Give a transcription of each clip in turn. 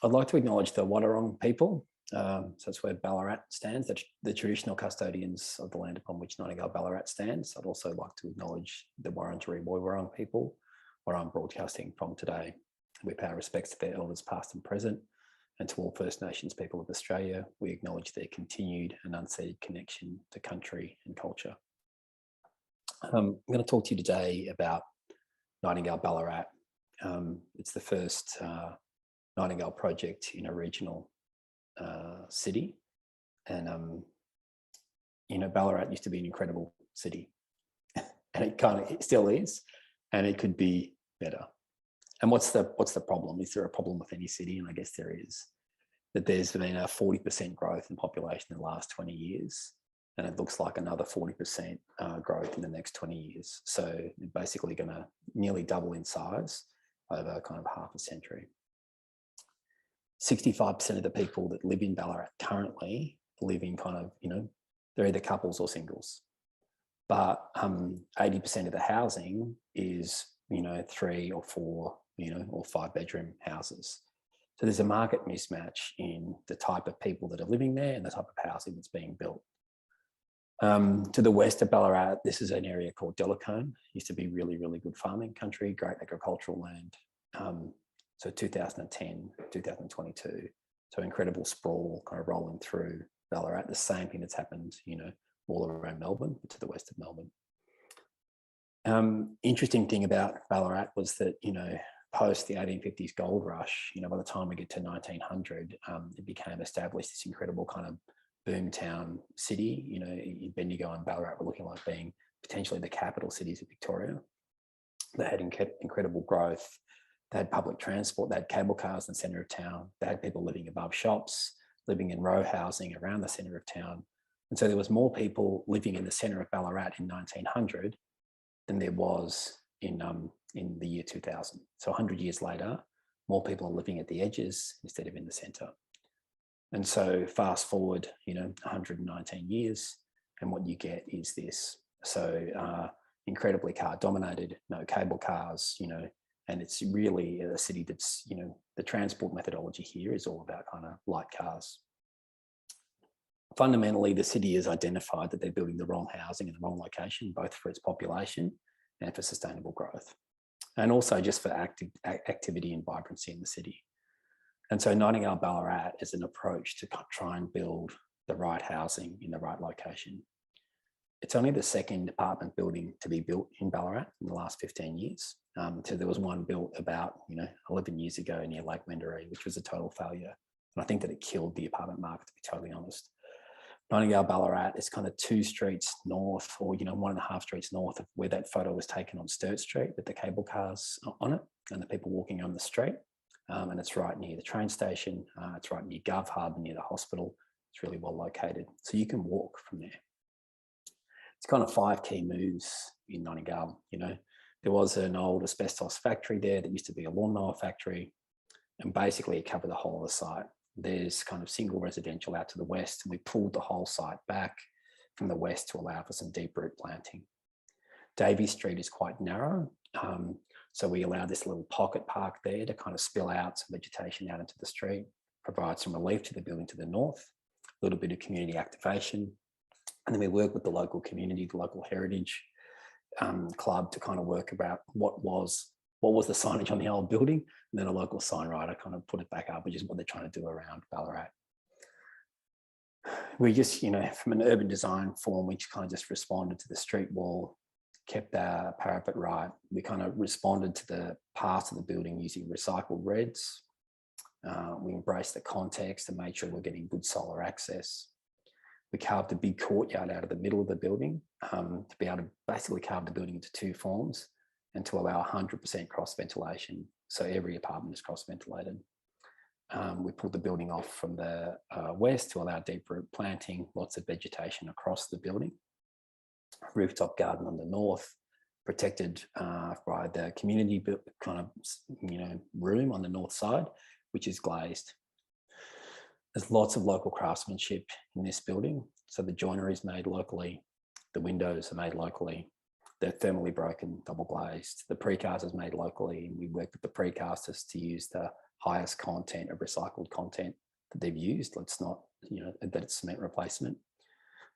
I'd like to acknowledge the Wadawurrung people. So that's where Ballarat stands, the traditional custodians of the land upon which Nightingale Ballarat stands. I'd also like to acknowledge the Wurundjeri Woiwurrung people, where I'm broadcasting from today. We pay our respects to their elders past and present, and to all First Nations people of Australia. We acknowledge their continued and unceded connection to country and culture. I'm going to talk to you today about Nightingale Ballarat. It's the first Nightingale project in a regional city, and Ballarat used to be an incredible city, and it still is, and it could be better. And what's the problem? Is there a problem with any city? And I guess there is. That there's been a 40% growth in population in the last 20 years, and it looks like another 40% growth in the next 20 years. So they're basically going to nearly double in size over kind of half a century. 65% of the people that live in Ballarat currently live in kind of, they're either couples or singles. But 80% of the housing is, 3 or 4, or 5-bedroom houses. So there's a market mismatch in the type of people that are living there and the type of housing that's being built. To the west of Ballarat, this is an area called Delacombe. Used to be really, really good farming country, great agricultural land. So 2010, 2022, so incredible sprawl kind of rolling through Ballarat. The same thing that's happened, all around Melbourne, to the west of Melbourne. Interesting thing about Ballarat was that, post the 1850s gold rush, by the time we get to 1900, it became established this incredible kind of boom town city. Bendigo and Ballarat were looking like being potentially the capital cities of Victoria. They had incredible growth. They had public transport. They had cable cars in the centre of town. They had people living above shops, living in row housing around the centre of town. And so there was more people living in the centre of Ballarat in 1900 than there was in the year 2000. So 100 years later, more people are living at the edges instead of in the centre. And so fast forward, 119 years, and what you get is this. So incredibly car dominated, no cable cars, and it's really a city that's, the transport methodology here is all about kind of light cars. Fundamentally, the city has identified that they're building the wrong housing in the wrong location, both for its population and for sustainable growth, and also just for activity and vibrancy in the city. And so Nightingale Ballarat is an approach to try and build the right housing in the right location. It's only the second apartment building to be built in Ballarat in the last 15 years. So there was one built about 11 years ago near Lake Wendouree, which was a total failure. And I think that it killed the apartment market, to be totally honest. Nightingale Ballarat is kind of 2 streets north, or 1.5 streets north of where that photo was taken on Sturt Street with the cable cars on it and the people walking on the street. And it's right near the train station. It's right near Gov Hub, near the hospital. It's really well located. So you can walk from there. It's kind of 5 key moves in Nightingale. There was an old asbestos factory there that used to be a lawnmower factory, and basically it covered the whole of the site. There's kind of single residential out to the west, and we pulled the whole site back from the west to allow for some deep root planting. Davey Street is quite narrow, so we allowed this little pocket park there to kind of spill out some vegetation out into the street, provide some relief to the building to the north, a little bit of community activation, and then we work with the local community, the local heritage club, to kind of work about what was the signage on the old building, and then a local sign writer kind of put it back up, which is what they're trying to do around Ballarat. We just, from an urban design form, we kind of just responded to the street wall, kept our parapet right. We kind of responded to the parts of the building using recycled reds. We embraced the context and made sure we're getting good solar access. We carved a big courtyard out of the middle of the building to be able to basically carve the building into 2 forms and to allow 100% cross ventilation. So every apartment is cross ventilated. We pulled the building off from the west to allow deep root planting, lots of vegetation across the building. Rooftop garden on the north, protected by the community kind of room on the north side, which is glazed. There's lots of local craftsmanship in this building. So the joinery is made locally, the windows are made locally, they're thermally broken, double glazed. The precast is made locally, and we work with the precasters to use the highest content of recycled content that they've used. Let's not, that it's cement replacement.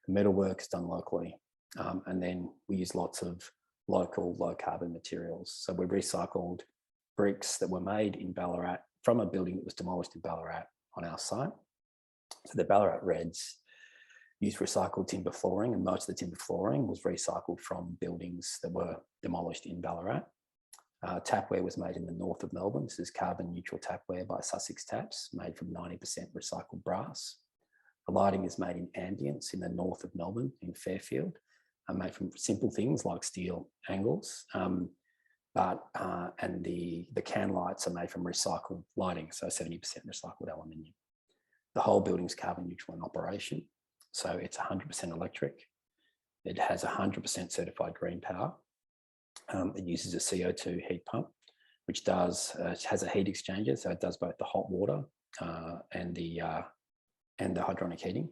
The metalwork is done locally. And then we use lots of local low carbon materials. So we recycled bricks that were made in Ballarat from a building that was demolished in Ballarat on our site. So the Ballarat Reds used recycled timber flooring, and most of the timber flooring was recycled from buildings that were demolished in Ballarat. Tapware was made in the north of Melbourne. This is carbon neutral tapware by Sussex Taps, made from 90% recycled brass. The lighting is made in Ambience in the north of Melbourne in Fairfield, made from simple things like steel angles. And the can lights are made from recycled lighting, so 70% recycled aluminium. The whole building's carbon neutral in operation, so it's 100% electric. It has 100% certified GreenPower. It uses a CO2 heat pump, which has a heat exchanger, so it does both the hot water and the hydronic heating.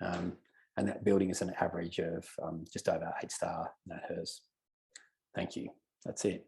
And that building is an average of just over 8-star NAtHERS. Thank you. That's it.